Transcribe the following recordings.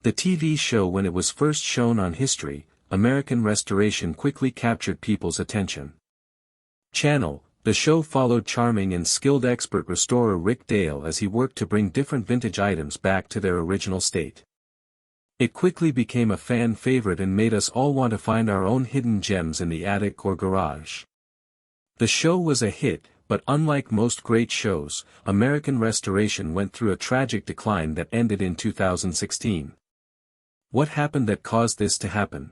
The TV show, when it was first shown on History, American Restoration, quickly captured people's attention. The show followed charming and skilled expert restorer Rick Dale as he worked to bring different vintage items back to their original state. It quickly became a fan favorite and made us all want to find our own hidden gems in the attic or garage. The show was a hit, but unlike most great shows, American Restoration went through a tragic decline that ended in 2016. What happened that caused this to happen?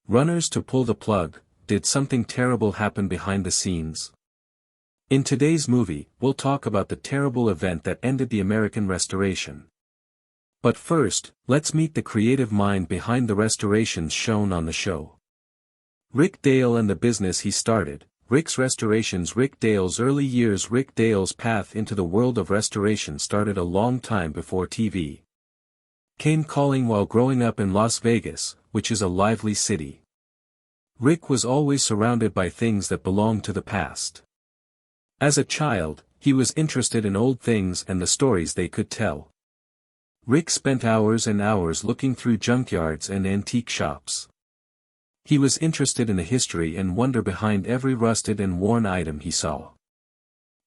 Runners to pull the plug. Did something terrible happen behind the scenes? In today's movie, we'll talk about the terrible event that ended the American Restoration. But first, let's meet the creative mind behind the restorations shown on the show. Rick Dale and the business he started. Rick's Restorations. Rick Dale's early years. Rick Dale's path into the world of restoration started a long time before TV came calling while growing up in Las Vegas, which is a lively city. Rick was always surrounded by things that belonged to the past. As a child, he was interested in old things and the stories they could tell. Rick spent hours and hours looking through junkyards and antique shops. He was interested in the history and wonder behind every rusted and worn item he saw.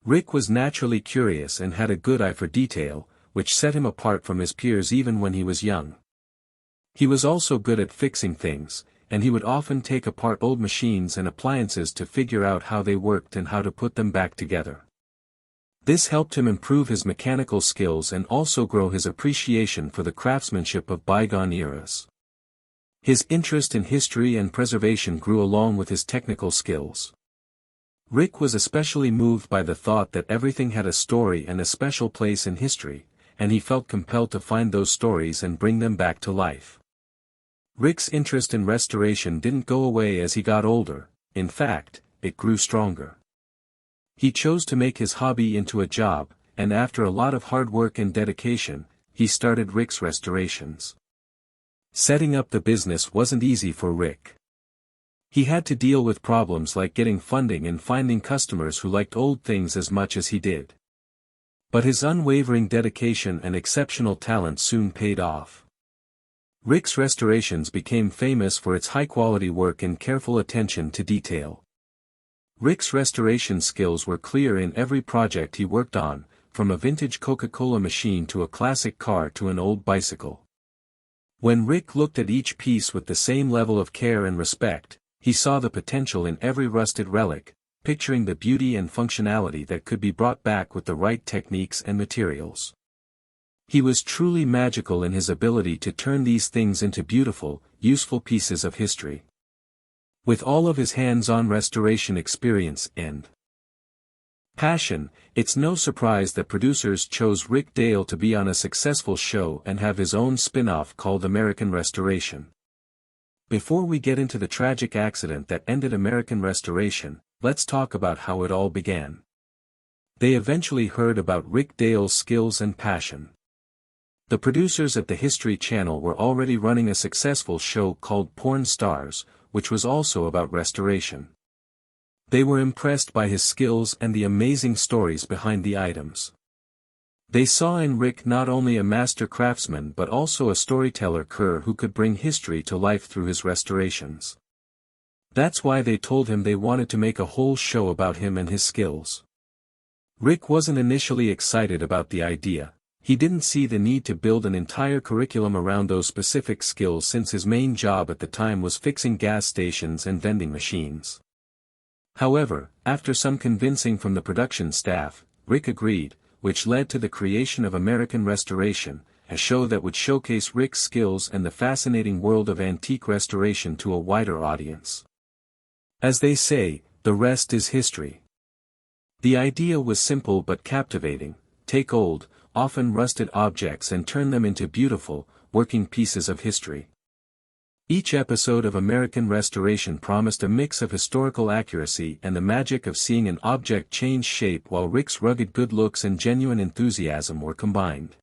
Rick was naturally curious and had a good eye for detail, which set him apart from his peers even when he was young. He was also good at fixing things, and he would often take apart old machines and appliances to figure out how they worked and how to put them back together. This helped him improve his mechanical skills and also grow his appreciation for the craftsmanship of bygone eras. His interest in history and preservation grew along with his technical skills. Rick was especially moved by the thought that everything had a story and a special place in history, and he felt compelled to find those stories and bring them back to life. Rick's interest in restoration didn't go away as he got older. In fact, it grew stronger. He chose to make his hobby into a job, and after a lot of hard work and dedication, he started Rick's Restorations. Setting up the business wasn't easy for Rick. He had to deal with problems like getting funding and finding customers who liked old things as much as he did. But his unwavering dedication and exceptional talent soon paid off. Rick's Restorations became famous for its high-quality work and careful attention to detail. Rick's restoration skills were clear in every project he worked on, from a vintage Coca-Cola machine to a classic car to an old bicycle. When Rick looked at each piece with the same level of care and respect, he saw the potential in every rusted relic, picturing the beauty and functionality that could be brought back with the right techniques and materials. He was truly magical in his ability to turn these things into beautiful, useful pieces of history. With all of his hands-on restoration experience and passion, it's no surprise that producers chose Rick Dale to be on a successful show and have his own spin-off called American Restoration. Before we get into the tragic accident that ended American Restoration, let's talk about how it all began. They eventually heard about Rick Dale's skills and passion. The producers at the History Channel were already running a successful show called Porn Stars, which was also about restoration. They were impressed by his skills and the amazing stories behind the items. They saw in Rick not only a master craftsman but also a storyteller who could bring history to life through his restorations. That's why they told him they wanted to make a whole show about him and his skills. Rick wasn't initially excited about the idea. He didn't see the need to build an entire curriculum around those specific skills since his main job at the time was fixing gas stations and vending machines. However, after some convincing from the production staff, Rick agreed, which led to the creation of American Restoration, a show that would showcase Rick's skills and the fascinating world of antique restoration to a wider audience. As they say, the rest is history. The idea was simple but captivating: take old, often rusted objects and turn them into beautiful, working pieces of history. Each episode of American Restoration promised a mix of historical accuracy and the magic of seeing an object change shape, while Rick's rugged good looks and genuine enthusiasm were combined.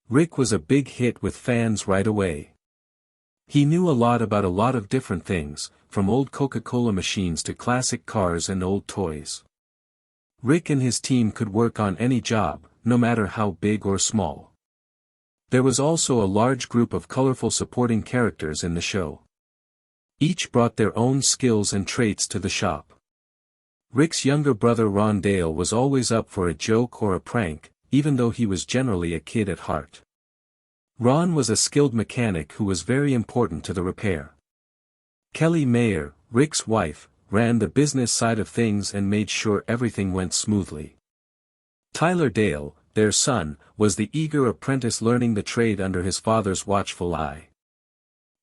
Rick was a big hit with fans right away. He knew a lot about a lot of different things, from old Coca-Cola machines to classic cars and old toys. Rick and his team could work on any job, no matter how big or small. There was also a large group of colorful supporting characters in the show. Each brought their own skills and traits to the shop. Rick's younger brother Ron Dale was always up for a joke or a prank, even though he was generally a kid at heart. Ron was a skilled mechanic who was very important to the repair. Kelly Mayer, Rick's wife, ran the business side of things and made sure everything went smoothly. Tyler Dale, their son, was the eager apprentice learning the trade under his father's watchful eye.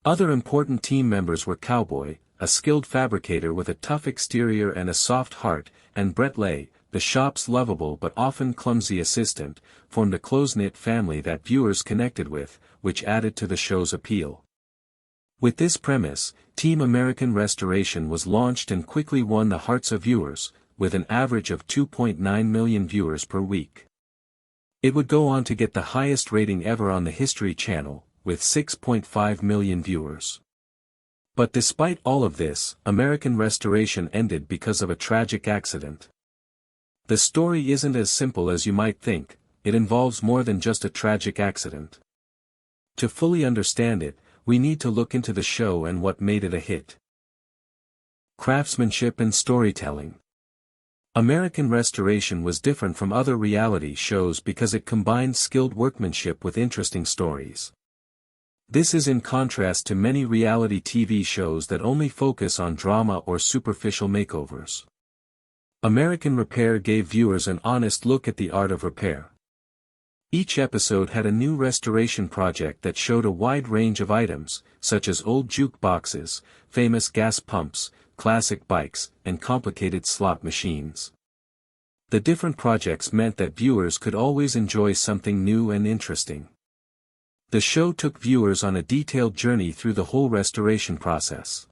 Other important team members were Cowboy, a skilled fabricator with a tough exterior and a soft heart, and Brett Lay, the shop's lovable but often clumsy assistant, formed a close-knit family that viewers connected with, which added to the show's appeal. With this premise, Team American Restoration was launched and quickly won the hearts of viewers, with an average of 2.9 million viewers per week. It would go on to get the highest rating ever on the History Channel, with 6.5 million viewers. But despite all of this, American Restoration ended because of a tragic accident. The story isn't as simple as you might think, it involves more than just a tragic accident. To fully understand it, we need to look into the show and what made it a hit. Craftsmanship and storytelling. American Restoration was different from other reality shows because it combined skilled workmanship with interesting stories. This is in contrast to many reality TV shows that only focus on drama or superficial makeovers. American Repair gave viewers an honest look at the art of repair. Each episode had a new restoration project that showed a wide range of items, such as old jukeboxes, famous gas pumps, classic bikes, and complicated slot machines. The different projects meant that viewers could always enjoy something new and interesting. The show took viewers on a detailed journey through the whole restoration process.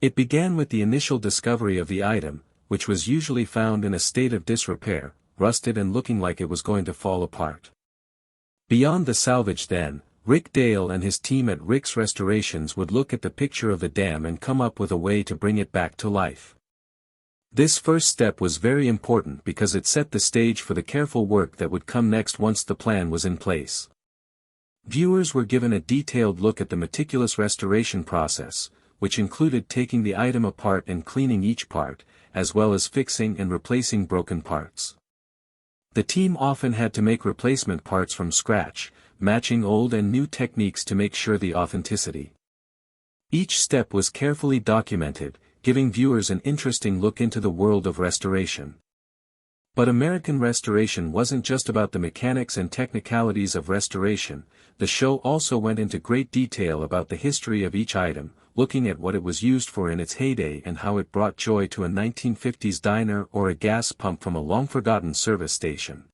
It began with the initial discovery of the item, which was usually found in a state of disrepair, rusted and looking like it was going to fall apart. Beyond the salvage then, Rick Dale and his team at Rick's Restorations would look at the picture of the dam and come up with a way to bring it back to life. This first step was very important because it set the stage for the careful work that would come next once the plan was in place. Viewers were given a detailed look at the meticulous restoration process, which included taking the item apart and cleaning each part, as well as fixing and replacing broken parts. The team often had to make replacement parts from scratch, matching old and new techniques to make sure the authenticity. Each step was carefully documented, giving viewers an interesting look into the world of restoration. But American Restoration wasn't just about the mechanics and technicalities of restoration, the show also went into great detail about the history of each item, looking at what it was used for in its heyday and how it brought joy to a 1950s diner or a gas pump from a long-forgotten service station.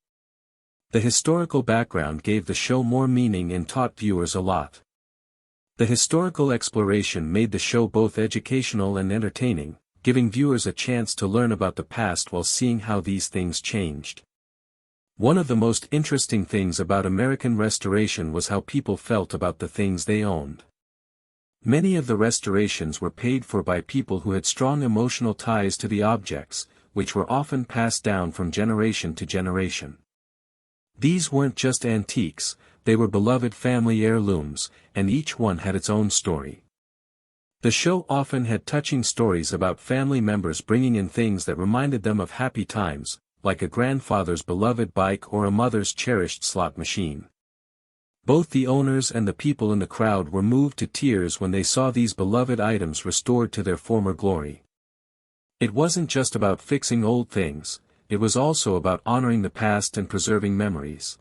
The historical background gave the show more meaning and taught viewers a lot. The historical exploration made the show both educational and entertaining, giving viewers a chance to learn about the past while seeing how these things changed. One of the most interesting things about American Restoration was how people felt about the things they owned. Many of the restorations were paid for by people who had strong emotional ties to the objects, which were often passed down from generation to generation. These weren't just antiques, they were beloved family heirlooms, and each one had its own story. The show often had touching stories about family members bringing in things that reminded them of happy times, like a grandfather's beloved bike or a mother's cherished slot machine. Both the owners and the people in the crowd were moved to tears when they saw these beloved items restored to their former glory. It wasn't just about fixing old things, it was also about honoring the past and preserving memories.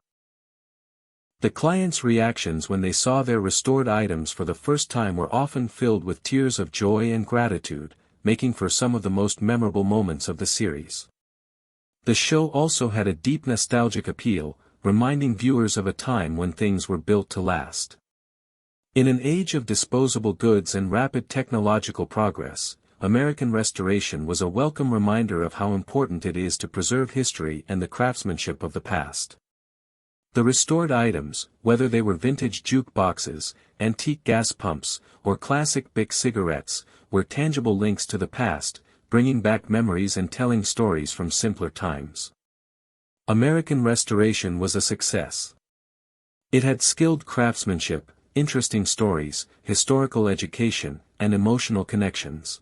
The clients' reactions when they saw their restored items for the first time were often filled with tears of joy and gratitude, making for some of the most memorable moments of the series. The show also had a deep nostalgic appeal, reminding viewers of a time when things were built to last. In an age of disposable goods and rapid technological progress, American Restoration was a welcome reminder of how important it is to preserve history and the craftsmanship of the past. The restored items, whether they were vintage jukeboxes, antique gas pumps, or classic Bic cigarettes, were tangible links to the past, bringing back memories and telling stories from simpler times. American Restoration was a success. It had skilled craftsmanship, interesting stories, historical education, and emotional connections.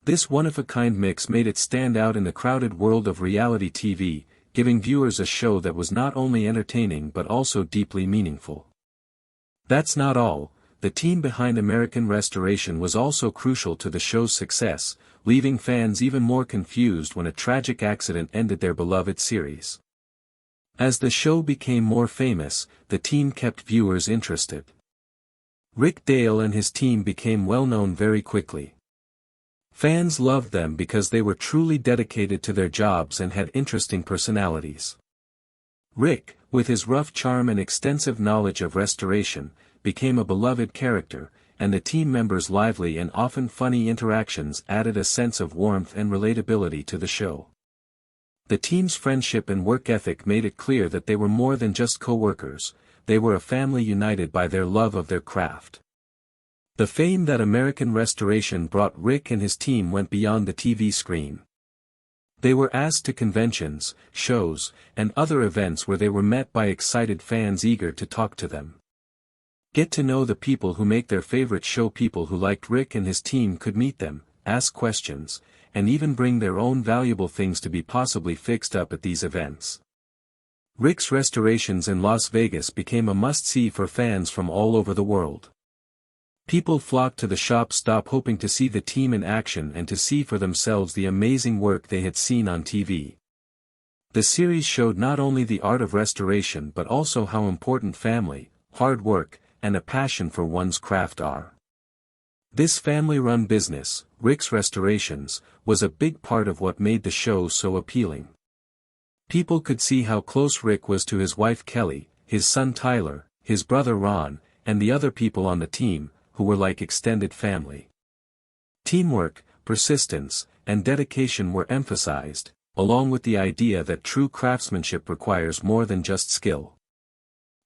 This one-of-a-kind mix made it stand out in the crowded world of reality TV, giving viewers a show that was not only entertaining but also deeply meaningful. That's not all. The team behind American Restoration was also crucial to the show's success, leaving fans even more confused when a tragic accident ended their beloved series. As the show became more famous, the team kept viewers interested. Rick Dale and his team became well known very quickly. Fans loved them because they were truly dedicated to their jobs and had interesting personalities. Rick, with his rough charm and extensive knowledge of restoration, became a beloved character, and the team members' lively and often funny interactions added a sense of warmth and relatability to the show. The team's friendship and work ethic made it clear that they were more than just co-workers, they were a family united by their love of their craft. The fame that American Restoration brought Rick and his team went beyond the TV screen. They were asked to conventions, shows, and other events where they were met by excited fans eager to talk to them. Get to know the people who make their favorite show. People who liked Rick and his team could meet them, ask questions, and even bring their own valuable things to be possibly fixed up at these events. Rick's restorations in Las Vegas became a must-see for fans from all over the world. People flocked to the shop stop hoping to see the team in action and to see for themselves the amazing work they had seen on TV. The series showed not only the art of restoration but also how important family, hard work, and a passion for one's craft are. This family-run business, Rick's Restorations, was a big part of what made the show so appealing. People could see how close Rick was to his wife Kelly, his son Tyler, his brother Ron, and the other people on the team, who were like extended family. Teamwork, persistence, and dedication were emphasized, along with the idea that true craftsmanship requires more than just skill.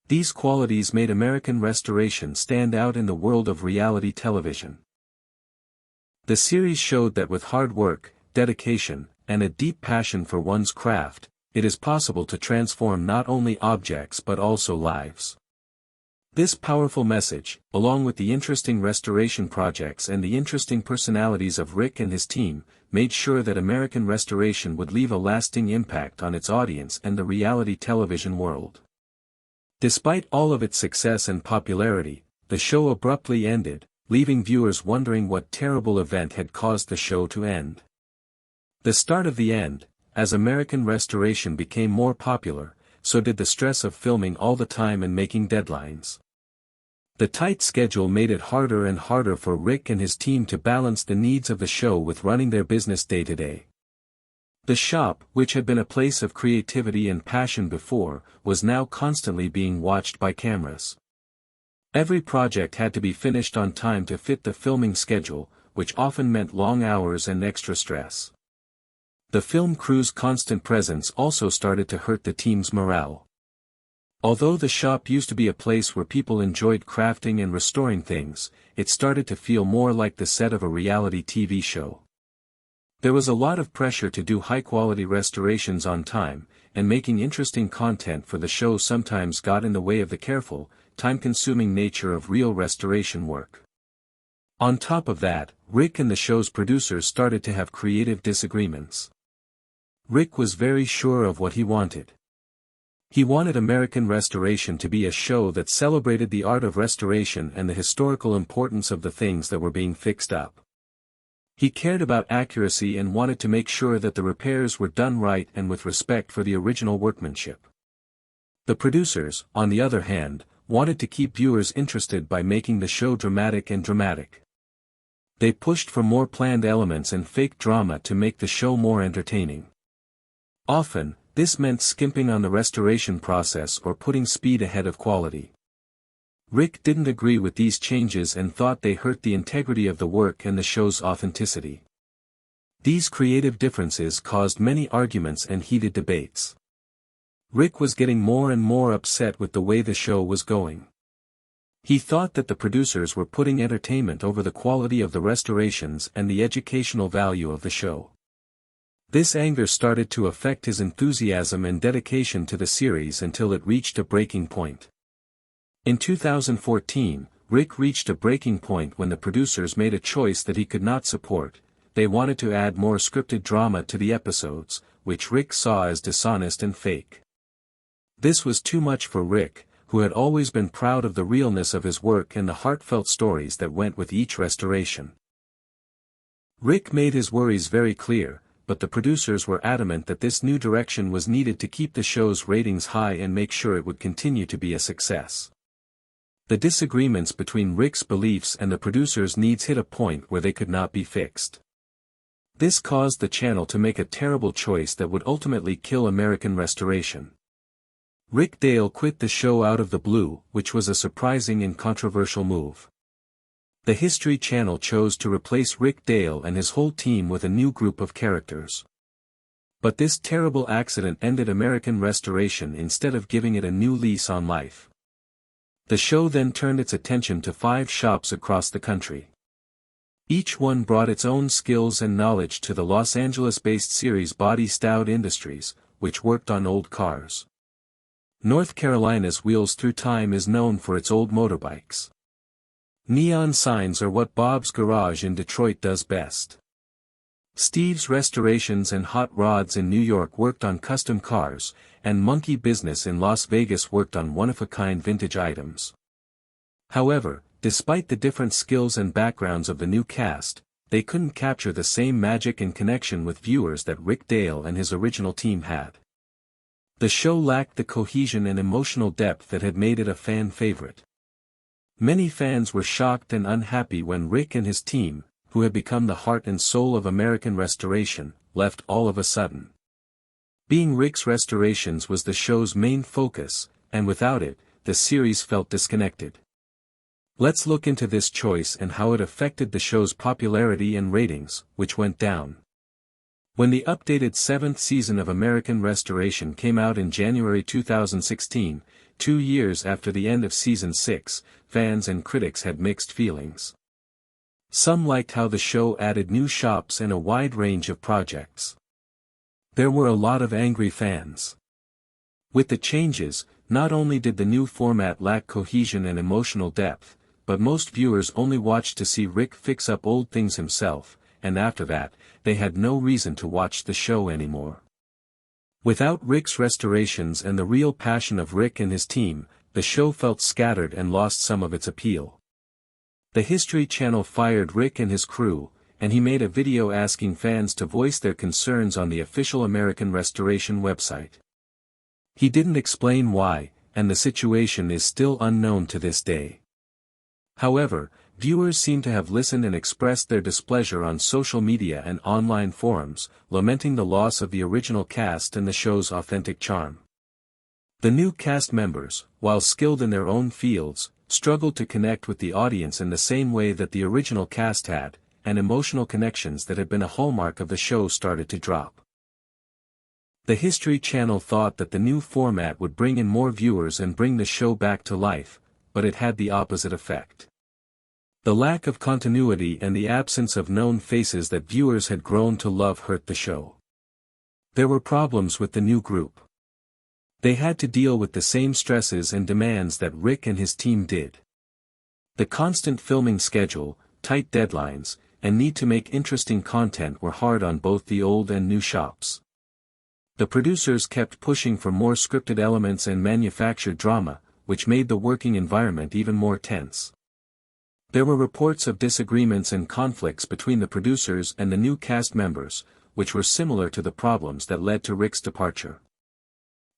These qualities made American Restoration stand out in the world of reality television. The series showed that with hard work, dedication, and a deep passion for one's craft, it is possible to transform not only objects but also lives. This powerful message, along with the interesting restoration projects and the interesting personalities of Rick and his team, made sure that American Restoration would leave a lasting impact on its audience and the reality television world. Despite all of its success and popularity, the show abruptly ended, leaving viewers wondering what terrible event had caused the show to end. The start of the end. As American Restoration became more popular, so did the stress of filming all the time and making deadlines. The tight schedule made it harder and harder for Rick and his team to balance the needs of the show with running their business day to day. The shop, which had been a place of creativity and passion before, was now constantly being watched by cameras. Every project had to be finished on time to fit the filming schedule, which often meant long hours and extra stress. The film crew's constant presence also started to hurt the team's morale. Although the shop used to be a place where people enjoyed crafting and restoring things, it started to feel more like the set of a reality TV show. There was a lot of pressure to do high-quality restorations on time, and making interesting content for the show sometimes got in the way of the careful, time-consuming nature of real restoration work. On top of that, Rick and the show's producers started to have creative disagreements. Rick was very sure of what he wanted. He wanted American Restoration to be a show that celebrated the art of restoration and the historical importance of the things that were being fixed up. He cared about accuracy and wanted to make sure that the repairs were done right and with respect for the original workmanship. The producers, on the other hand, wanted to keep viewers interested by making the show dramatic. They pushed for more planned elements and fake drama to make the show more entertaining. Often, this meant skimping on the restoration process or putting speed ahead of quality. Rick didn't agree with these changes and thought they hurt the integrity of the work and the show's authenticity. These creative differences caused many arguments and heated debates. Rick was getting more and more upset with the way the show was going. He thought that the producers were putting entertainment over the quality of the restorations and the educational value of the show. This anger started to affect his enthusiasm and dedication to the series until it reached a breaking point. In 2014, Rick reached a breaking point when the producers made a choice that he could not support. They wanted to add more scripted drama to the episodes, which Rick saw as dishonest and fake. This was too much for Rick, who had always been proud of the realness of his work and the heartfelt stories that went with each restoration. Rick made his worries very clear, but the producers were adamant that this new direction was needed to keep the show's ratings high and make sure it would continue to be a success. The disagreements between Rick's beliefs and the producers' needs hit a point where they could not be fixed. This caused the channel to make a terrible choice that would ultimately kill American Restoration. Rick Dale quit the show out of the blue, which was a surprising and controversial move. The History Channel chose to replace Rick Dale and his whole team with a new group of characters. But this terrible accident ended American Restoration instead of giving it a new lease on life. The show then turned its attention to 5 shops across the country. Each one brought its own skills and knowledge to the Los Angeles-based series Body Stout Industries, which worked on old cars. North Carolina's Wheels Through Time is known for its old motorbikes. Neon signs are what Bob's Garage in Detroit does best. Steve's Restorations and Hot Rods in New York worked on custom cars, and Monkey Business in Las Vegas worked on one-of-a-kind vintage items. However, despite the different skills and backgrounds of the new cast, they couldn't capture the same magic and connection with viewers that Rick Dale and his original team had. The show lacked the cohesion and emotional depth that had made it a fan favorite. Many fans were shocked and unhappy when Rick and his team, who had become the heart and soul of American Restoration, left all of a sudden. Being Rick's restorations was the show's main focus, and without it, the series felt disconnected. Let's look into this choice and how it affected the show's popularity and ratings, which went down. When the updated 7th season of American Restoration came out in January 2016, 2 years after the end of Season 6, fans and critics had mixed feelings. Some liked how the show added new shops and a wide range of projects. There were a lot of angry fans. With the changes, not only did the new format lack cohesion and emotional depth, but most viewers only watched to see Rick fix up old things himself, and after that, they had no reason to watch the show anymore. Without Rick's restorations and the real passion of Rick and his team, the show felt scattered and lost some of its appeal. The History Channel fired Rick and his crew, and he made a video asking fans to voice their concerns on the official American Restoration website. He didn't explain why, and the situation is still unknown to this day. However, viewers seem to have listened and expressed their displeasure on social media and online forums, lamenting the loss of the original cast and the show's authentic charm. The new cast members, while skilled in their own fields, struggled to connect with the audience in the same way that the original cast had, and emotional connections that had been a hallmark of the show started to drop. The History Channel thought that the new format would bring in more viewers and bring the show back to life, but it had the opposite effect. The lack of continuity and the absence of known faces that viewers had grown to love hurt the show. There were problems with the new group. They had to deal with the same stresses and demands that Rick and his team did. The constant filming schedule, tight deadlines, and need to make interesting content were hard on both the old and new shops. The producers kept pushing for more scripted elements and manufactured drama, which made the working environment even more tense. There were reports of disagreements and conflicts between the producers and the new cast members, which were similar to the problems that led to Rick's departure.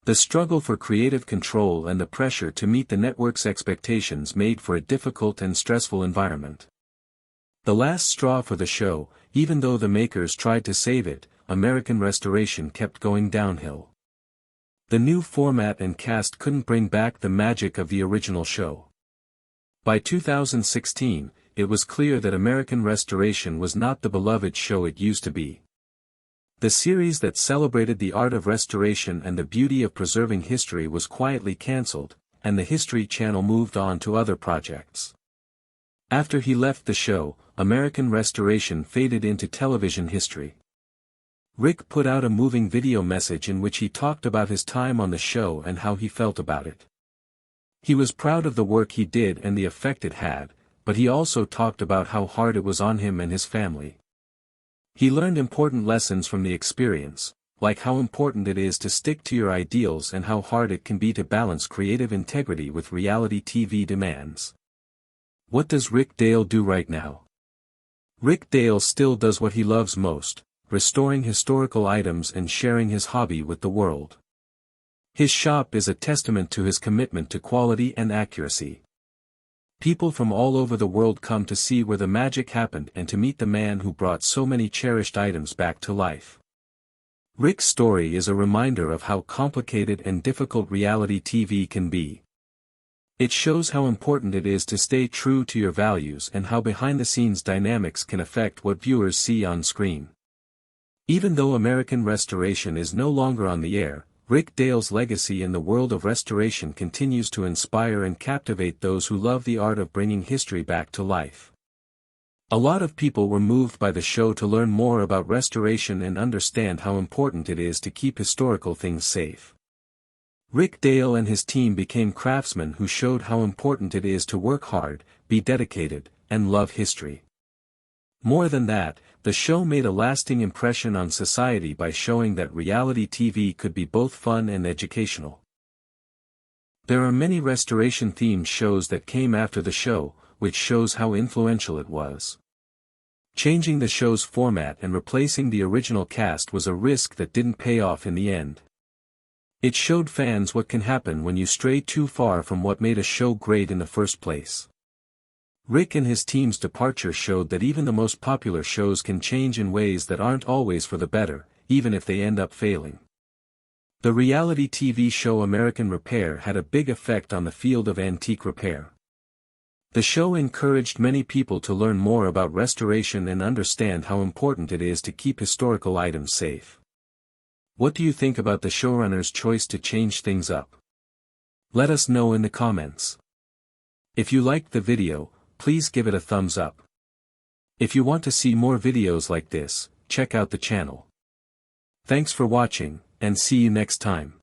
The struggle for creative control and the pressure to meet the network's expectations made for a difficult and stressful environment. The last straw for the show, even though the makers tried to save it, American Restoration kept going downhill. The new format and cast couldn't bring back the magic of the original show. By 2016, it was clear that American Restoration was not the beloved show it used to be. The series that celebrated the art of restoration and the beauty of preserving history was quietly cancelled, and the History Channel moved on to other projects. After he left the show, American Restoration faded into television history. Rick put out a moving video message in which he talked about his time on the show and how he felt about it. He was proud of the work he did and the effect it had, but he also talked about how hard it was on him and his family. He learned important lessons from the experience, like how important it is to stick to your ideals and how hard it can be to balance creative integrity with reality TV demands. What does Rick Dale do right now? Rick Dale still does what he loves most, restoring historical items and sharing his hobby with the world. His shop is a testament to his commitment to quality and accuracy. People from all over the world come to see where the magic happened and to meet the man who brought so many cherished items back to life. Rick's story is a reminder of how complicated and difficult reality TV can be. It shows how important it is to stay true to your values and how behind-the-scenes dynamics can affect what viewers see on screen. Even though American Restoration is no longer on the air, Rick Dale's legacy in the world of restoration continues to inspire and captivate those who love the art of bringing history back to life. A lot of people were moved by the show to learn more about restoration and understand how important it is to keep historical things safe. Rick Dale and his team became craftsmen who showed how important it is to work hard, be dedicated, and love history. More than that, the show made a lasting impression on society by showing that reality TV could be both fun and educational. There are many restoration-themed shows that came after the show, which shows how influential it was. Changing the show's format and replacing the original cast was a risk that didn't pay off in the end. It showed fans what can happen when you stray too far from what made a show great in the first place. Rick and his team's departure showed that even the most popular shows can change in ways that aren't always for the better, even if they end up failing. The reality TV show American Repair had a big effect on the field of antique repair. The show encouraged many people to learn more about restoration and understand how important it is to keep historical items safe. What do you think about the showrunner's choice to change things up? Let us know in the comments. If you liked the video, please give it a thumbs up. If you want to see more videos like this, check out the channel. Thanks for watching, and see you next time.